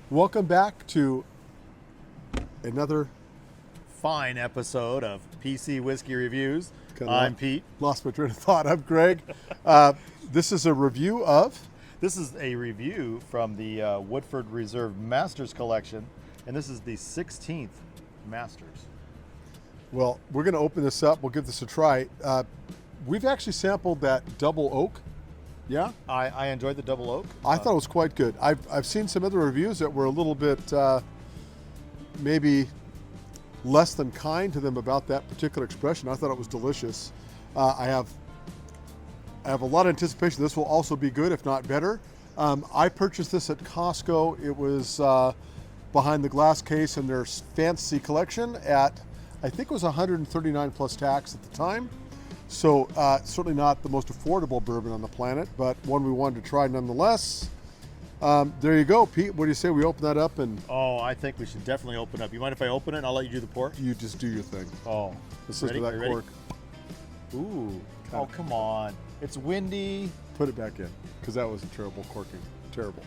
Welcome back to another Fine episode of PC Whiskey Reviews. Kinda I'm lo- Pete. lost my train of thought. I'm Greg. This is a review of. This is a review from the Woodford Reserve Masters Collection, and this is the 16th Masters. Well, we're going to open this up. We'll give this a try. We've actually sampled that double oak. Yeah, I enjoyed the double oak. I thought it was quite good. I've seen some other reviews that were a little bit maybe less than kind to them about that particular expression. I thought it was delicious. I have a lot of anticipation. This will also be good, if not better. I purchased this at Costco. It was behind the glass case in their fancy collection at, I think it was $139 plus tax at the time. So certainly not the most affordable bourbon on the planet, but one we wanted to try nonetheless. There you go, Pete. What do you say we open that up and Oh, I think we should definitely open up. You mind if I open it and I'll let you do the pour? you just do your thing? Oh, Let's listen to Ready? that Are you cork. Ooh. Oh, come on. It's windy. Put it back in, because that was a terrible corking. Terrible.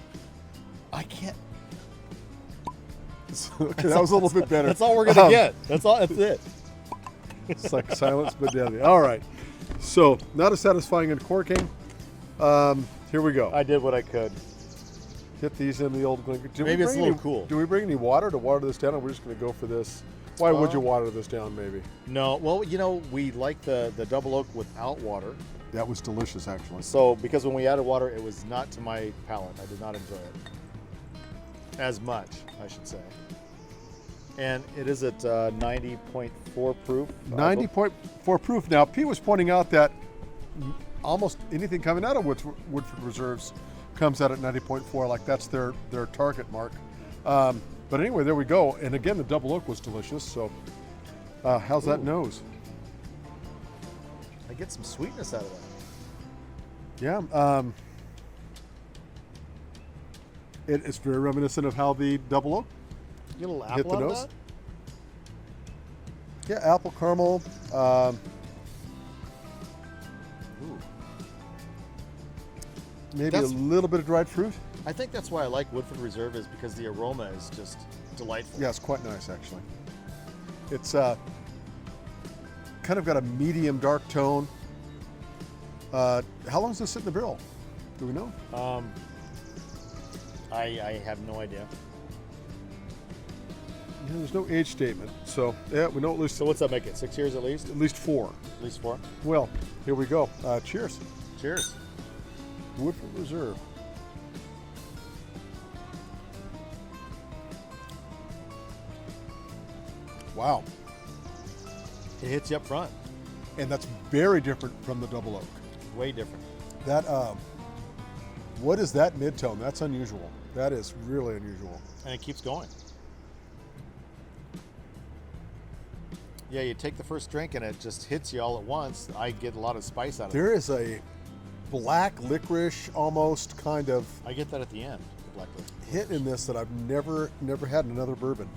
I can't. Okay, that was a little bit better. That's all we're going to get. That's all. That's it. It's like silence but deadly. All right. So, not as satisfying in corking. Here we go. I did what I could. Hit these in the old Glen. Maybe it's a little cool. Do we bring any water to water this down, or we're just going to go for this? Why would you water this down, maybe? No, well, you know, we like the double oak without water. That was delicious, actually. So, because when we added water, it was not to my palate. I did not enjoy it as much, I should say. And it is at 90.4 proof. 90.4 proof. Now, Pete was pointing out that almost anything coming out of Woodford Reserves comes out at 90.4, like that's their target mark. But anyway, there we go. And again, the double oak was delicious. So, how's that nose? I get some sweetness out of that. Yeah. It's very reminiscent of how the double oak You get a little hit apple the out of nose. that? Yeah, apple caramel. Ooh. Maybe That's- a little bit of dried fruit. I think that's why I like Woodford Reserve, is because the aroma is just delightful. Yeah, it's quite nice, actually. It's kind of got a medium dark tone. How long does this sit in the barrel? Do we know? I have no idea. Yeah, there's no age statement, so yeah, we know at least So what's that make it? 6 years at least? 4. At least 4? Well, here we go. Cheers, Cheers. Woodford Reserve. Wow, It hits you up front. and that's very different from the double oak. Way different. That what is that mid-tone? That's unusual. That is really unusual. And it keeps going. Yeah, you take the first drink and it just hits you all at once. I get a lot of spice out of it. There is a black licorice almost kind of I get that at the end, the black licorice. hit in this that I've never had in another bourbon.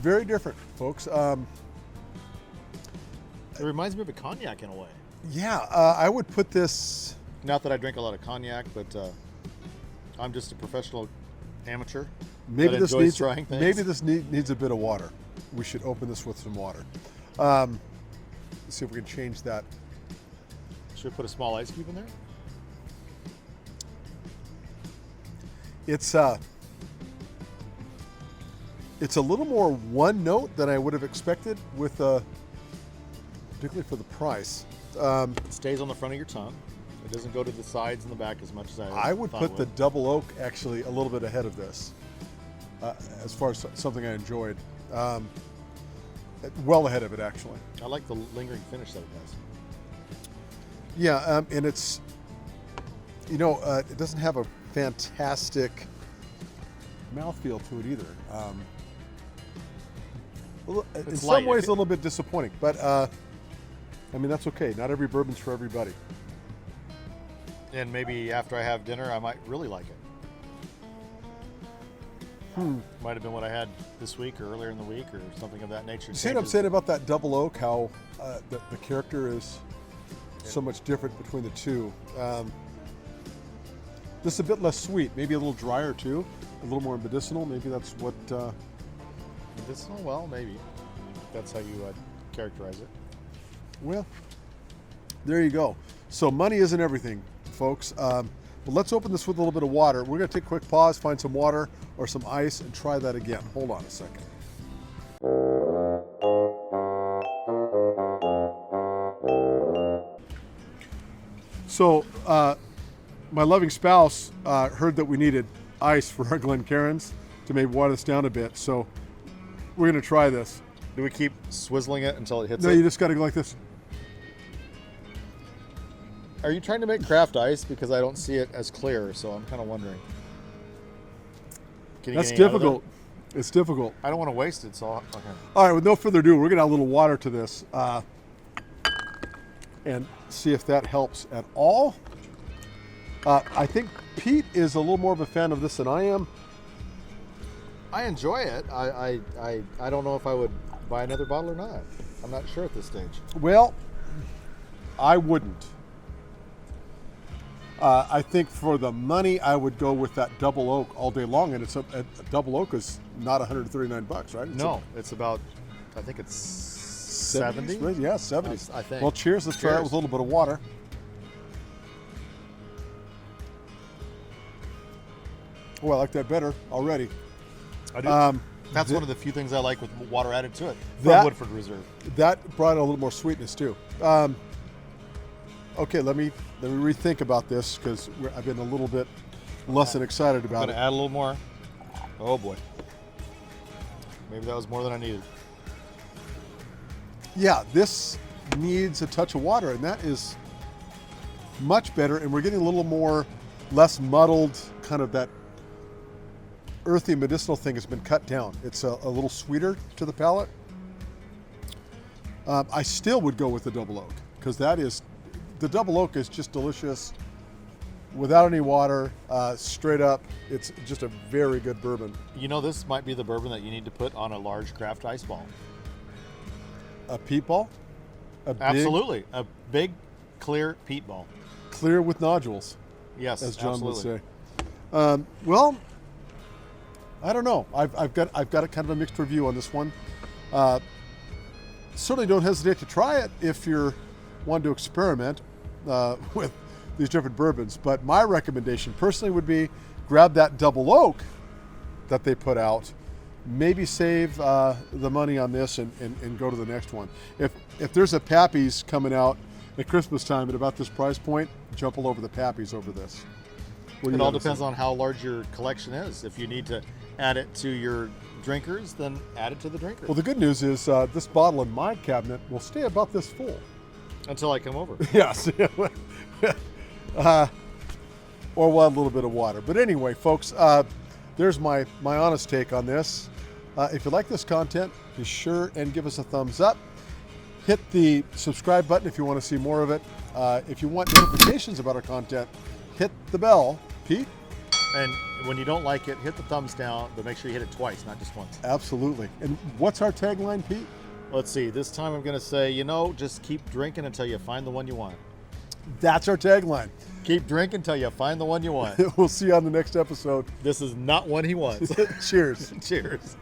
Very different, folks. It reminds me of a cognac in a way. Yeah, I would put this. Not that I drink a lot of cognac, but I'm just a professional amateur. Maybe that this enjoys needs. trying things. Maybe this needs a bit of water. We should open this with some water. Let's see if we can change that. Should we put a small ice cube in there? It's a little more one note than I would have expected with particularly for the price. It stays on the front of your tongue. It doesn't go to the sides and the back as much as I would thought put it the would. double oak actually a little bit ahead of this, as far as something I enjoyed. Well ahead of it, actually. I like the lingering finish that it has. Yeah, and it's, it doesn't have a fantastic mouthfeel to it either. In It's some light. ways, a little bit disappointing, but I mean, that's okay. Not every bourbon's for everybody. And maybe after I have dinner, I might really like it. Might have been what I had this week or earlier in the week or something of that nature. You see what I'm saying about that double oak? How the character is so much different between the two. This is a bit less sweet, maybe a little drier too. little more medicinal. Maybe that's what. Medicinal? Well, maybe. That's how you characterize it. Well, there you go. So money isn't everything, folks. But let's open this with a little bit of water. We're going to take a quick pause, find some water or some ice, and try that again. Hold on a second. So, my loving spouse heard that we needed ice for our Glencairns to maybe water this down a bit. So, we're going to try this. Do we keep swizzling it until it hits No, it? you just got to go like this. Are you trying to make craft ice? Because I don't see it as clear, so I'm kind of wondering. Can you That's get any out of difficult. It's difficult. I don't want to waste it, so okay. All right, with no further ado, we're going to add a little water to this and see if that helps at all. I think Pete is a little more of a fan of this than I am. I enjoy it. I don't know if I would buy another bottle or not. I'm not sure at this stage. Well, I wouldn't. I think for the money, I would go with that double oak all day long, and it's a double oak is not $139, right? It's about, I think it's 70. Yeah, 70. I think. Well, cheers. Let's try it with a little bit of water. Oh, I like that better already. I do. That's one of the few things I like with water added to it from Woodford Reserve. That brought a little more sweetness too. Okay, let me rethink about this because I've been a little bit less than excited about I'm it. gonna add a little more. Oh boy, maybe that was more than I needed. Yeah, this needs a touch of water, and that is much better. And we're getting a little more, less muddled, kind of that earthy medicinal thing has been cut down. It's a little sweeter to the palate. I still would go with the double oak because the double oak is just delicious without any water, straight up. It's just a very good bourbon. You know, this might be the bourbon that you need to put on a large craft ice ball. A peat ball? Absolutely. A big, clear peat ball. Clear with nodules. Yes, as John absolutely. would say. Well, I don't know. I've got a kind of a mixed review on this one. Certainly don't hesitate to try it if you're wanting to experiment with these different bourbons. But my recommendation personally would be grab that double oak that they put out. Maybe save the money on this and go to the next one. If there's a Pappy's coming out at Christmas time at about this price point, jump all over the Pappy's over this. It all depends on how large your collection is. If you need to add it to your drinkers, then add it to the drinkers. Well, the good news is this bottle in my cabinet will stay about this full. Until I come over. Yes. Or we'll add a little bit of water. But anyway, folks, there's my honest take on this. If you like this content, be sure and give us a thumbs up. Hit the subscribe button if you want to see more of it. If you want notifications about our content, hit the bell. Pete? And when you don't like it, hit the thumbs down, but make sure you hit it twice, not just once. Absolutely. And what's our tagline, Pete? Let's see. This time I'm going to say, just keep drinking until you find the one you want. That's our tagline. Keep drinking until you find the one you want. We'll see you on the next episode. This is not one he wants. Cheers. Cheers.